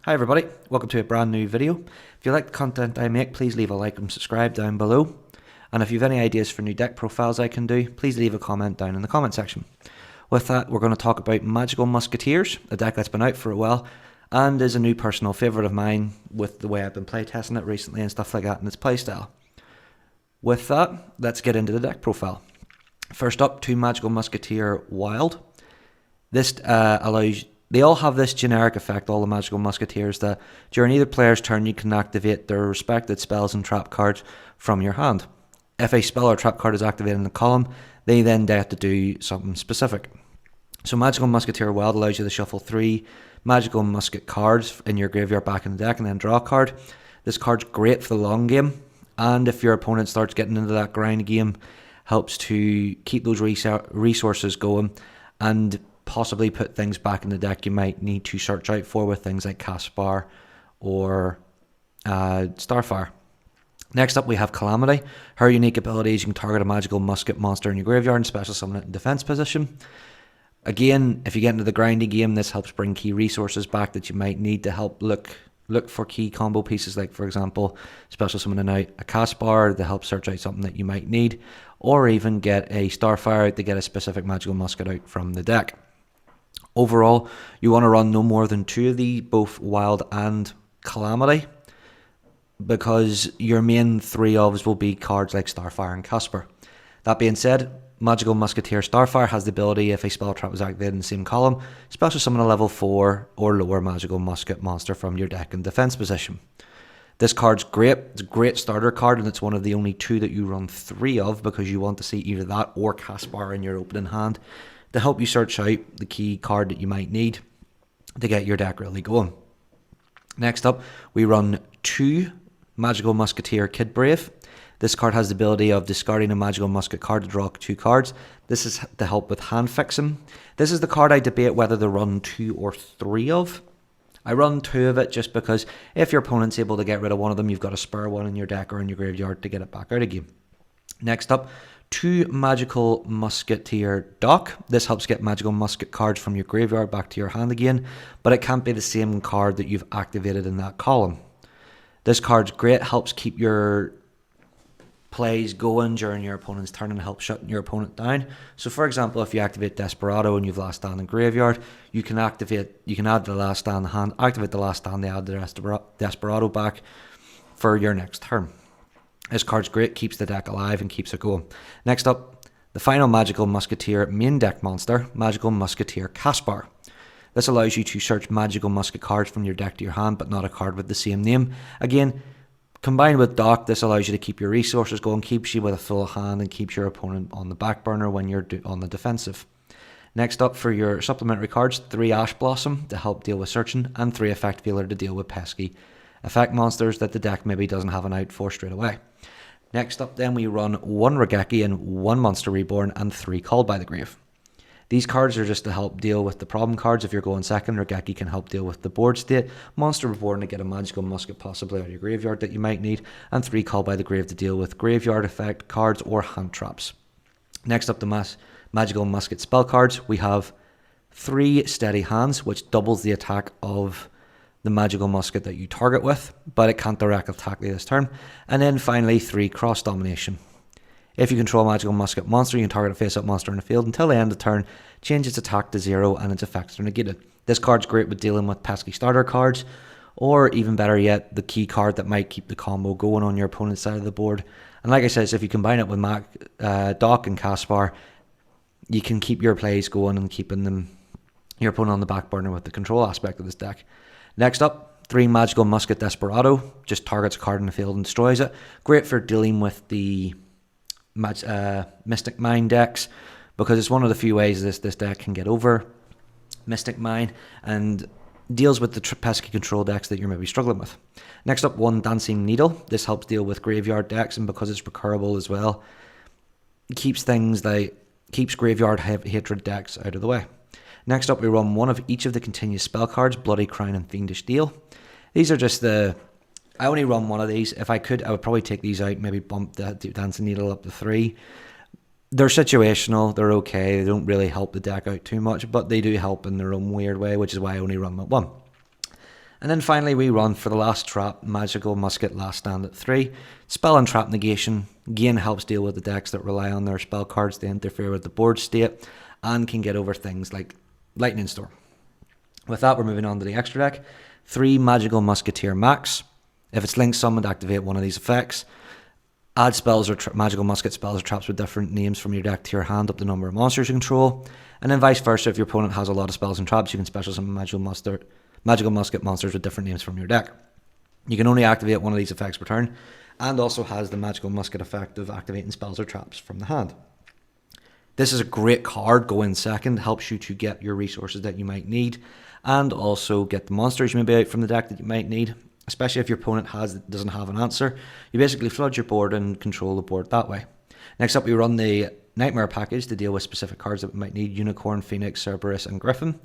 Hi everybody, welcome to a brand new video. If you like the content I make, please leave a like and subscribe down below. And if you have any ideas for new deck profiles I can do, please leave a comment down in the comment section. With that, we're going to talk about Magical Musketeers, a deck that's been out for a while and is a new personal favourite of mine with the way I've been playtesting it recently and stuff like that in its playstyle. With that, let's get into the deck profile. First up, 2 Magical Musketeer Wild. This allows... They all have this generic effect, all the Magical Musketeers, that during either player's turn you can activate their respected spells and trap cards from your hand. If a spell or trap card is activated in the column, they then have to do something specific. So Magical Musketeer Wild allows you to shuffle 3 Magical Musket cards in your graveyard back in the deck and then draw a card. This card's great for the long game, and if your opponent starts getting into that grind game, helps to keep those resources going and possibly put things back in the deck you might need to search out for with things like Caspar or Starfire. Next up we have Calamity. Her unique ability is you can target a magical musket monster in your graveyard and special summon it in defense position. Again, if you get into the grinding game, this helps bring key resources back that you might need to help look for key combo pieces, like for example special summoning out a Caspar to help search out something that you might need, or even get a Starfire out to get a specific magical musket out from the deck. Overall, you want to run no more than 2 of these, both Wild and Calamity, because your main 3 ofs will be cards like Starfire and Caspar. That being said, Magical Musketeer Starfire has the ability, if a spell trap is activated in the same column, special summon a level 4 or lower Magical Musket monster from your deck in defense position. This card's great. It's a great starter card, and it's one of the only 2 that you run 3 of, because you want to see either that or Caspar in your opening hand to help you search out the key card that you might need to get your deck really going. Next up, we run 2 Magical Musketeer Kid Brave. This card has the ability of discarding a Magical Musket card to draw 2 cards. This is to help with hand fixing. This is the card I debate whether to run 2 or 3 of. I run 2 of it just because if your opponent's able to get rid of one of them, you've got a spare one in your deck or in your graveyard to get it back out again. Next up, 2 Magical Musketeer Dock. This helps get Magical Musket cards from your graveyard back to your hand again, but it can't be the same card that you've activated in that column. This card's great, helps keep your plays going during your opponent's turn and help shut your opponent down. So for example, if you activate Desperado and you've last stand in graveyard, you can add the last stand in the hand, activate the last stand, they add the Desperado back for your next turn. This card's great, keeps the deck alive and keeps it going. Next up, the final Magical Musketeer main deck monster, Magical Musketeer Caspar. This allows you to search Magical Musket cards from your deck to your hand, but not a card with the same name. Again, combined with Dock, this allows you to keep your resources going, keeps you with a full hand, and keeps your opponent on the back burner when you're on the defensive. Next up, for your supplementary cards, 3 Ash Blossom to help deal with searching, and 3 Effect Veiler to deal with pesky effect monsters that the deck maybe doesn't have an out for straight away. Next up then, we run 1 Regeki and 1 Monster Reborn and 3 Called by the Grave. These cards are just to help deal with the problem cards. If you're going second, Regeki can help deal with the board state, Monster Reborn to get a Magical Musket possibly out of your graveyard that you might need, and 3 Called by the Grave to deal with graveyard effect cards or hand traps. Next up, the Magical Musket spell cards. We have 3 Steady Hands, which doubles the attack of the Magical Musket that you target with, but it can't direct attack this turn. And then finally, 3 Cross Domination. If you control a Magical Musket monster, you can target a face-up monster in the field until the end of the turn, change its attack to 0 and its effects are negated. This card's great with dealing with pesky starter cards, or even better yet, the key card that might keep the combo going on your opponent's side of the board. And like I said, if you combine it with Dock and Caspar, you can keep your plays going and keeping your opponent on the back burner with the control aspect of this deck. Next up, 3 Magical Musket Desperado. Just targets a card in the field and destroys it. Great for dealing with the Mystic Mine decks, because it's one of the few ways this deck can get over Mystic Mine and deals with the pesky control decks that you're maybe struggling with. Next up, 1 Dancing Needle. This helps deal with graveyard decks, and because it's recurable as well, it keeps graveyard hatred decks out of the way. Next up, we run 1 of each of the continuous spell cards, Bloody Crown and Fiendish Deal. These are just I only run 1 of these. If I could, I would probably take these out, maybe bump the Dancing Needle up to 3. They're situational, they're okay, they don't really help the deck out too much, but they do help in their own weird way, which is why I only run with 1. And then finally we run for the last trap, Magical Musket, last stand at 3. Spell and trap negation. Again, helps deal with the decks that rely on their spell cards to interfere with the board state and can get over things like Lightning Storm. With that, we're moving on to the extra deck. 3 Magical Musketeer max. If it's linked summoned, activate one of these effects. Add spells or Magical Musket spells or traps with different names from your deck to your hand up to the number of monsters you control. And then vice versa, if your opponent has a lot of spells and traps, you can special summon Magical Musket monsters with different names from your deck. You can only activate one of these effects per turn, and also has the Magical Musket effect of activating spells or traps from the hand. This is a great card, going second, helps you to get your resources that you might need, and also get the monsters you may be out from the deck that you might need, especially if your opponent doesn't have an answer. You basically flood your board and control the board that way. Next up, we run the Nightmare package to deal with specific cards that we might need: Unicorn, Phoenix, Cerberus, and Griffin.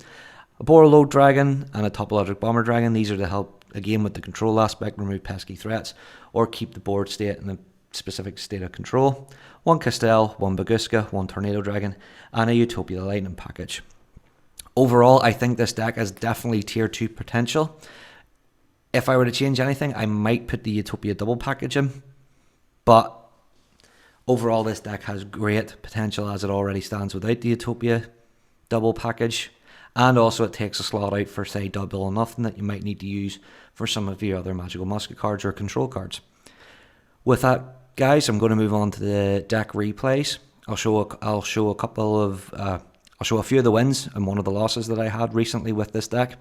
A Borreload Dragon and a Topologic Bomber Dragon. These are to help, again, with the control aspect, remove pesky threats, or keep the board state in a specific state of control. 1 Castell, 1 Baguska, 1 Tornado Dragon, and a Utopia Lightning package. Overall, I think this deck has definitely tier 2 potential. If I were to change anything, I might put the Utopia double package in, but overall this deck has great potential as it already stands without the Utopia double package. And also it takes a slot out for, say, double or nothing that you might need to use for some of your other Magical Musket cards or control cards. With that, guys, I'm going to move on to the deck replays. I'll show a few of the wins and one of the losses that I had recently with this deck.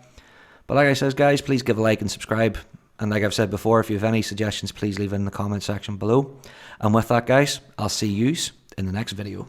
But like I said, guys, please give a like and subscribe. And like I've said before, if you have any suggestions, please leave it in the comment section below. And with that, guys, I'll see yous in the next video.